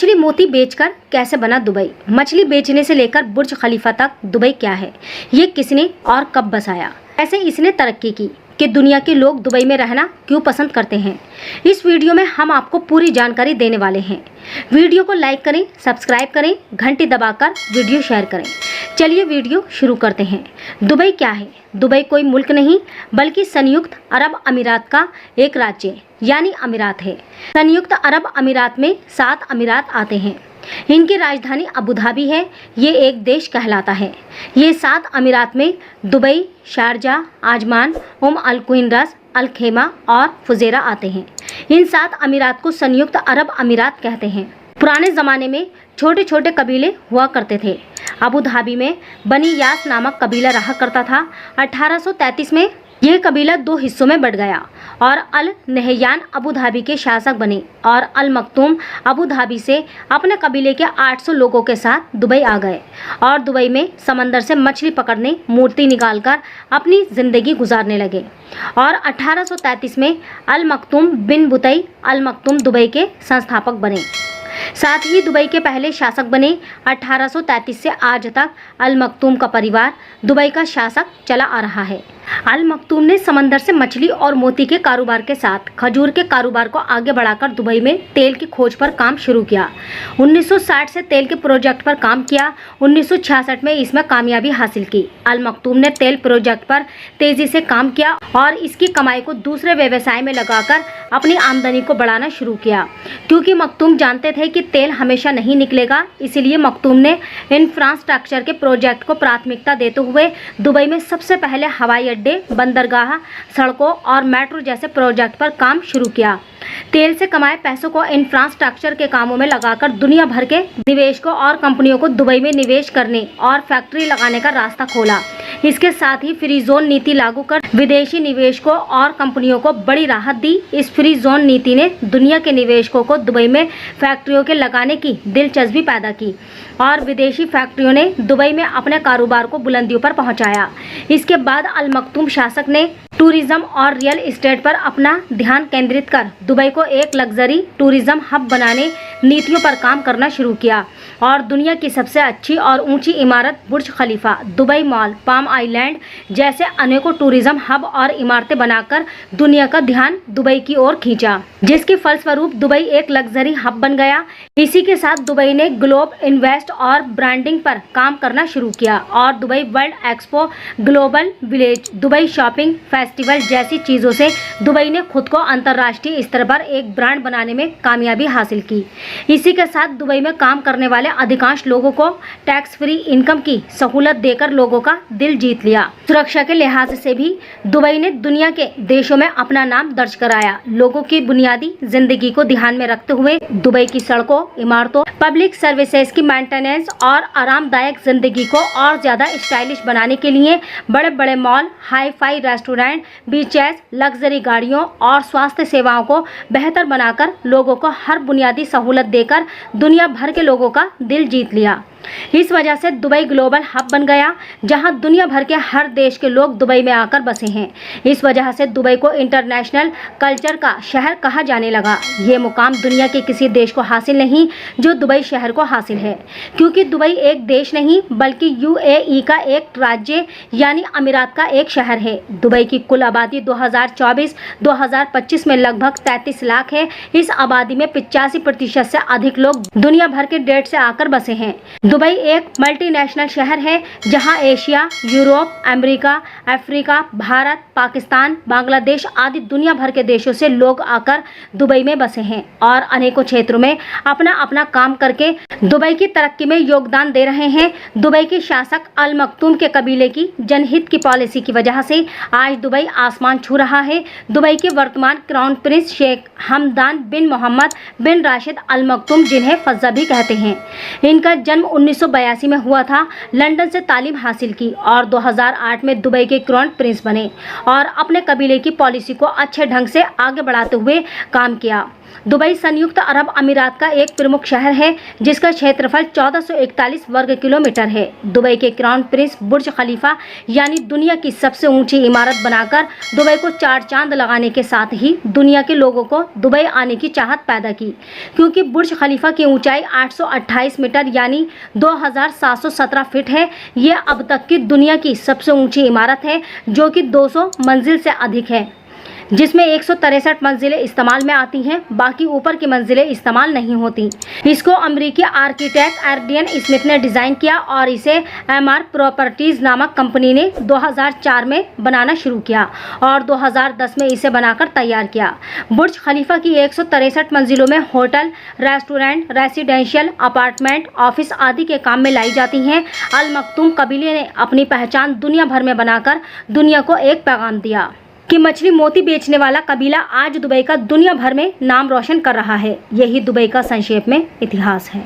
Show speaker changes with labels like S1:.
S1: मछली मोती बेचकर कैसे बना दुबई। मछली बेचने से लेकर बुर्ज खलीफा तक दुबई क्या है, ये किसने और कब बसाया, कैसे इसने तरक्की की, कि दुनिया के लोग दुबई में रहना क्यों पसंद करते हैं। इस वीडियो में हम आपको पूरी जानकारी देने वाले हैं। वीडियो को लाइक करें, सब्सक्राइब करें, घंटी दबाकर वीडियो शेयर करें। चलिए वीडियो शुरू करते हैं। दुबई क्या है? दुबई कोई मुल्क नहीं बल्कि संयुक्त अरब अमीरात का एक राज्य यानी अमीरात है। संयुक्त अरब अमीरात में 7 अमीरात आते हैं। इनकी राजधानी अबू धाबी है। ये एक देश कहलाता है। ये 7 अमीरात में दुबई, शारजा, आजमान, अल क्वीन रस, अल खेमा और फुजेरा आते हैं। इन 7 अमीरात को संयुक्त अरब अमीरात कहते हैं। पुराने ज़माने में छोटे छोटे कबीले हुआ करते थे। अबू धाबी में बनी यास नामक कबीला रहा करता था। 1833 में यह कबीला 2 हिस्सों में बढ़ गया और अल नहयान अबू धाबी के शासक बने और अल मखतूम अबू धाबी से अपने कबीले के 800 लोगों के साथ दुबई आ गए और दुबई में समंदर से मछली पकड़ने, मूर्ति निकालकर अपनी ज़िंदगी गुजारने लगे। और 1833 में अल मखतूम बिन बुतई अल मखतूम दुबई के संस्थापक बने। साथ ही दुबई के पहले शासक बने। 1833 से आज तक अल मखतूम का परिवार दुबई का शासक चला आ रहा है। अल मखतूम ने समंदर से मछली और मोती के कारोबार के साथ खजूर के कारोबार को आगे बढ़ाकर दुबई में तेल की खोज पर काम शुरू किया। 1960 से तेल के प्रोजेक्ट पर काम किया। 1966 में इसमें कामयाबी हासिल की। अल मखतूम ने तेल प्रोजेक्ट पर तेजी से काम किया और इसकी कमाई को दूसरे व्यवसाय में लगाकर अपनी आमदनी को बढ़ाना शुरू किया। क्योंकि मखतूम जानते थे कि तेल हमेशा नहीं निकलेगा, इसलिए मखतूम ने इंफ्रास्ट्रक्चर के प्रोजेक्ट को प्राथमिकता देते हुए दुबई में सबसे पहले हवाई अड्डे, बंदरगाह, सड़कों और मेट्रो जैसे प्रोजेक्ट पर काम शुरू किया। तेल से कमाए पैसों को इंफ्रास्ट्रक्चर के कामों में लगाकर दुनिया भर के निवेशकों और कंपनियों को दुबई में निवेश करने और फैक्ट्री लगाने का रास्ता खोला। इसके साथ ही फ्री जोन नीति लागू कर विदेशी निवेशकों और कंपनियों को बड़ी राहत दी। इस फ्री जोन नीति ने दुनिया के निवेशकों को दुबई में फैक्ट्रियों के लगाने की दिलचस्पी पैदा की और विदेशी फैक्ट्रियों ने दुबई में अपने कारोबार को बुलंदियों पर पहुंचाया। इसके बाद अल मखतूम शासक ने टूरिज्म और रियल एस्टेट पर अपना ध्यान केंद्रित कर दुबई को एक लग्जरी टूरिज्म हब बनाने नीतियों पर काम करना शुरू किया और दुनिया की सबसे अच्छी और ऊंची इमारत बुर्ज खलीफा, दुबई मॉल, पाम आइलैंड जैसे अनेकों टूरिज्म हब और इमारतें बनाकर दुनिया का ध्यान दुबई की ओर खींचा, जिसके फलस्वरूप दुबई एक लग्जरी हब बन गया। इसी के साथ दुबई ने ग्लोब इन्वेस्ट और ब्रांडिंग पर काम करना शुरू किया और Dubai world expo, global village, Dubai shopping festival जैसी चीज़ों से दुबई ने खुद को अंतर्राष्ट्रीय स्तर पर एक ब्रांड बनाने में कामयाबी हासिल की। इसी के साथ दुबई में काम करने वाले अधिकांश लोगों को टैक्स फ्री इनकम की सहूलत देकर लोगों का दिल जीत लिया। सुरक्षा के लिहाज से भी दुबई ने दुनिया के देशों में अपना नाम दर्ज कराया। लोगों की बुनियादी जिंदगी को ध्यान में रखते हुए दुबई की सड़कों, इमारतों, पब्लिक सर्विसेज की मेंटेनेंस और आरामदायक जिंदगी को और ज्यादा स्टाइलिश बनाने के लिए बड़े बड़े mall, hi fi restaurant, beaches, luxury गाड़ियों और स्वास्थ्य सेवाओं को बेहतर बनाकर लोगों को हर बुनियादी सहूलत देकर दुनिया भर के लोगों का दिल जीत लिया। इस वजह से दुबई ग्लोबल हब बन गया, जहां दुनिया भर के हर देश के लोग दुबई में आकर बसे हैं। इस वजह से दुबई को इंटरनेशनल कल्चर का शहर कहा जाने लगा। ये मुकाम दुनिया के किसी देश को हासिल नहीं जो दुबई शहर को हासिल है, क्योंकि दुबई एक देश नहीं बल्कि यूएई का एक राज्य यानी अमीरात का एक शहर है। दुबई की कुल आबादी 2024-2025 में लगभग 33 लाख है। इस आबादी में 85% से अधिक लोग दुनिया भर के देश से आकर बसे हैं। दुबई एक मल्टीनेशनल शहर है, जहां Asia, Europe, America, Africa, Bharat, Pakistan, Bangladesh आदि दुनिया भर के देशों से लोग आकर दुबई में बसे हैं और अनेकों क्षेत्रों में अपना अपना काम करके दुबई की तरक्की में योगदान दे रहे हैं। दुबई के शासक अल मखतूम के कबीले की जनहित की पॉलिसी की वजह से आज दुबई आसमान छू रहा है। दुबई के वर्तमान क्राउन प्रिंस शेख हमदान बिन मोहम्मद बिन राशिद अल मखतूम, जिन्हें फज्जा भी कहते हैं, इनका जन्म 1982 में हुआ था। लंदन से तालीम हासिल की और 2008 में दुबई के क्राउन प्रिंस बने और अपने कबीले की पॉलिसी को अच्छे ढंग से आगे बढ़ाते हुए काम किया। दुबई संयुक्त अरब अमीरात का एक प्रमुख शहर है जिसका क्षेत्रफल 1441 वर्ग किलोमीटर है। दुबई के क्राउन प्रिंस बुर्ज खलीफा यानी दुनिया की सबसे ऊंची इमारत बनाकर दुबई को 4 चांद लगाने के साथ ही दुनिया के लोगों को दुबई आने की चाहत पैदा की, क्योंकि बुर्ज खलीफा की ऊंचाई 828 मीटर यानी 2717 फीट है। ये अब तक की दुनिया की सबसे ऊंची इमारत है जो कि 200 मंजिल से अधिक है, जिसमें 163 मंजिलें इस्तेमाल में आती हैं, बाकी ऊपर की मंजिलें इस्तेमाल नहीं होती। इसको अमेरिकी आर्किटेक्ट एर्डियन स्मिथ ने डिज़ाइन किया और इसे MR प्रॉपर्टीज़ नामक कंपनी ने 2004 में बनाना शुरू किया और 2010 में इसे बनाकर तैयार किया। बुर्ज खलीफा की 163 मंजिलों में hotel, restaurant, residential, apartment, office आदि के काम में लाई जाती हैं। अल मखतूम कबीले ने अपनी पहचान दुनिया भर में बनाकर दुनिया को एक पैगाम दिया कि मछली मोती बेचने वाला कबीला आज दुबई का दुनिया भर में नाम रोशन कर रहा है। यही दुबई का संक्षेप में इतिहास है।